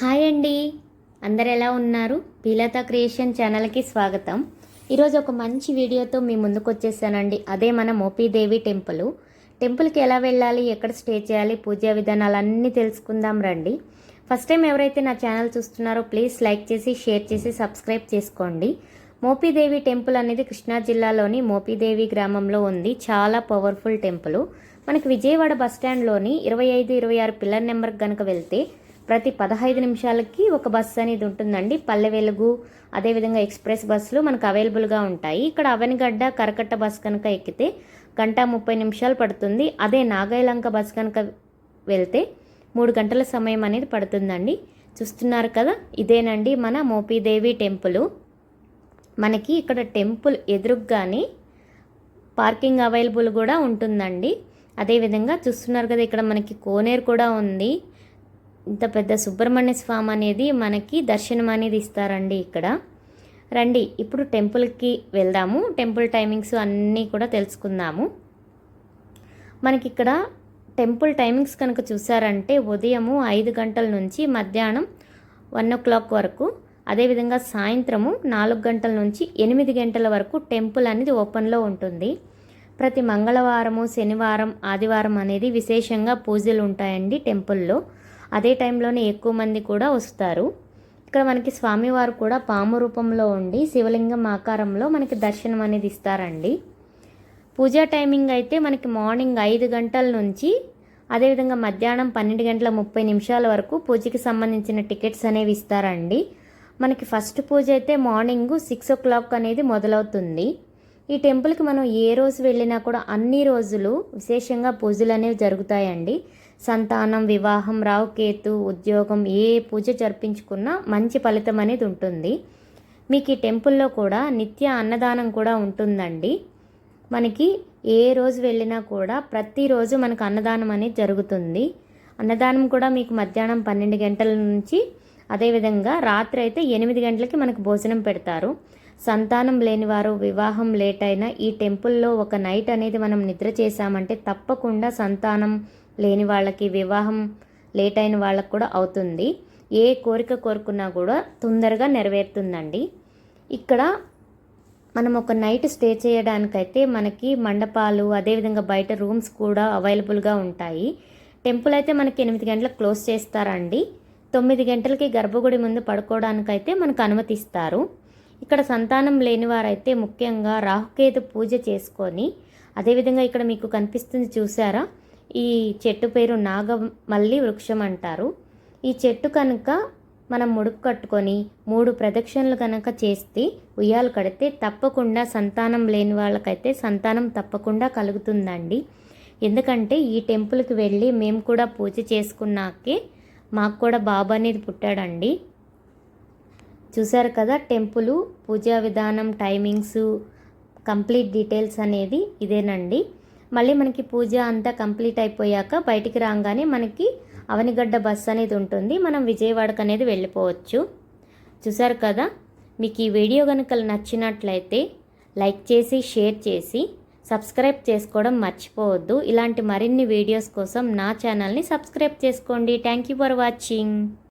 Hi అండి, అందరు ఎలా ఉన్నారు? పీలత క్రియేషన్ ఛానల్కి స్వాగతం. ఈరోజు ఒక మంచి వీడియోతో మీ ముందుకు వచ్చేసానండి. అదే మన మోపీదేవి టెంపుల్కి ఎలా వెళ్ళాలి, ఎక్కడ స్టే చేయాలి, పూజా విధానాలు అన్నీ తెలుసుకుందాం రండి. ఫస్ట్ టైం ఎవరైతే నా ఛానల్ చూస్తున్నారో ప్లీజ్ లైక్ చేసి, షేర్ చేసి, సబ్స్క్రైబ్ చేసుకోండి. మోపీదేవి టెంపుల్ అనేది కృష్ణా జిల్లాలోని మోపీదేవి గ్రామంలో ఉంది. చాలా పవర్ఫుల్ టెంపుల్. మనకి విజయవాడ బస్టాండ్లోని 25, 26 పిల్లర్ నెంబర్కి కనుక వెళ్తే ప్రతి 15 నిమిషాలకి ఒక బస్సు అనేది ఉంటుందండి. పల్లె వెలుగు, అదేవిధంగా ఎక్స్ప్రెస్ బస్సులు మనకు అవైలబుల్గా ఉంటాయి. ఇక్కడ అవనిగడ్డ, కరకట్ట బస్ కనుక ఎక్కితే 1:30 పడుతుంది. అదే నాగాయలంక బస్ కనుక వెళ్తే 3 గంటల సమయం అనేది పడుతుందండి. చూస్తున్నారు కదా, ఇదేనండి మన మోపీదేవి టెంపుల్. మనకి ఇక్కడ టెంపుల్ ఎదురుగానే పార్కింగ్ అవైలబుల్ కూడా ఉంటుందండి. అదేవిధంగా చూస్తున్నారు కదా, ఇక్కడ మనకి కోనేరు కూడా ఉంది. ఇంత పెద్ద సుబ్రహ్మణ్య స్వామి అనేది మనకి దర్శనం అనేది ఇస్తారండి ఇక్కడ. రండి ఇప్పుడు టెంపుల్కి వెళ్దాము. టెంపుల్ టైమింగ్స్ అన్నీ కూడా తెలుసుకుందాము. మనకి ఇక్కడ టెంపుల్ టైమింగ్స్ కనుక చూసారంటే ఉదయము 5 గంటల నుంచి మధ్యాహ్నం 1 o'clock వరకు, అదేవిధంగా సాయంత్రము 4 గంటల నుంచి 8 గంటల వరకు టెంపుల్ అనేది ఓపెన్లో ఉంటుంది. ప్రతి మంగళవారము, శనివారం, ఆదివారం అనేది విశేషంగా పూజలు ఉంటాయండి టెంపుల్లో. అదే టైంలోనే ఎక్కువ మంది కూడా వస్తారు. ఇక్కడ మనకి స్వామివారు కూడా పాము రూపంలో ఉండి శివలింగం ఆకారంలో మనకి దర్శనం అనేది ఇస్తారండి. పూజా టైమింగ్ అయితే మనకి మార్నింగ్ 5 గంటల నుంచి అదేవిధంగా మధ్యాహ్నం 12:30 వరకు పూజకి సంబంధించిన టికెట్స్ అనేవి ఇస్తారండి. మనకి ఫస్ట్ పూజ అయితే మార్నింగ్ 6 o'clock అనేది మొదలవుతుంది. ఈ టెంపుల్కి మనం ఏ రోజు వెళ్ళినా కూడా అన్ని రోజులు విశేషంగా పూజలు అనేవి జరుగుతాయండి. సంతానం, వివాహం, రావుకేతు, ఉద్యోగం, ఏ పూజ జరిపించుకున్నా మంచి ఫలితం అనేది ఉంటుంది. మీకు ఈ టెంపుల్లో కూడా నిత్య అన్నదానం కూడా ఉంటుందండి. మనకి ఏ రోజు వెళ్ళినా కూడా ప్రతిరోజు మనకు అన్నదానం అనేది జరుగుతుంది. అన్నదానం కూడా మీకు మధ్యాహ్నం 12 గంటల నుంచి అదేవిధంగా రాత్రి అయితే 8 గంటలకి మనకు భోజనం పెడతారు. సంతానం లేనివారు, వివాహం లేట్ అయినా ఈ టెంపుల్లో ఒక నైట్ అనేది మనం నిద్ర చేశామంటే తప్పకుండా సంతానం లేని వాళ్ళకి, వివాహం లేట్ అయిన వాళ్ళకి కూడా అవుతుంది. ఏ కోరిక కోరుకున్నా కూడా తొందరగా నెరవేరుతుందండి. ఇక్కడ మనం ఒక నైట్ స్టే చేయడానికైతే మనకి మండపాలు, అదేవిధంగా బయట రూమ్స్ కూడా అవైలబుల్గా ఉంటాయి. టెంపుల్ అయితే మనకి 8 గంటలకు క్లోజ్ చేస్తారండి. 9 గంటలకి గర్భగుడి ముందు పడుకోవడానికైతే మనకు అనుమతిస్తారు. ఇక్కడ సంతానం లేని వారైతే ముఖ్యంగా రాహుకేతు పూజ చేసుకొని, అదేవిధంగా ఇక్కడ మీకు కనిపిస్తుంది చూసారా, ఈ చెట్టు పేరు నాగమల్లి వృక్షం అంటారు. ఈ చెట్టు కనుక మనం ముడుపు కట్టుకొని 3 ప్రదక్షిణలు కనుక చేస్తే, ఉయ్యాలు కడితే తప్పకుండా సంతానం లేని వాళ్ళకైతే సంతానం తప్పకుండా కలుగుతుందండి. ఎందుకంటే ఈ టెంపుల్కి వెళ్ళి మేము కూడా పూజ చేసుకున్నాకే మాకు కూడా బాబు అనేది పుట్టాడండి. చూసారు కదా, టెంపుల్ పూజా విధానం, టైమింగ్స్, కంప్లీట్ డీటెయిల్స్ అనేది ఇదేనండి. మళ్ళీ మనకి పూజ అంతా కంప్లీట్ అయిపోయాక బయటికి రాగానే మనకి అవనిగడ్డ బస్ అనేది ఉంటుంది. మనం విజయవాడకు అనేది వెళ్ళిపోవచ్చు. చూసారు కదా, మీకు ఈ వీడియో కనుక నచ్చినట్లయితే లైక్ చేసి, షేర్ చేసి, సబ్స్క్రైబ్ చేసుకోవడం మర్చిపోవద్దు. ఇలాంటి మరిన్ని వీడియోస్ కోసం నా ఛానల్ని సబ్స్క్రైబ్ చేసుకోండి. Thank you for watching.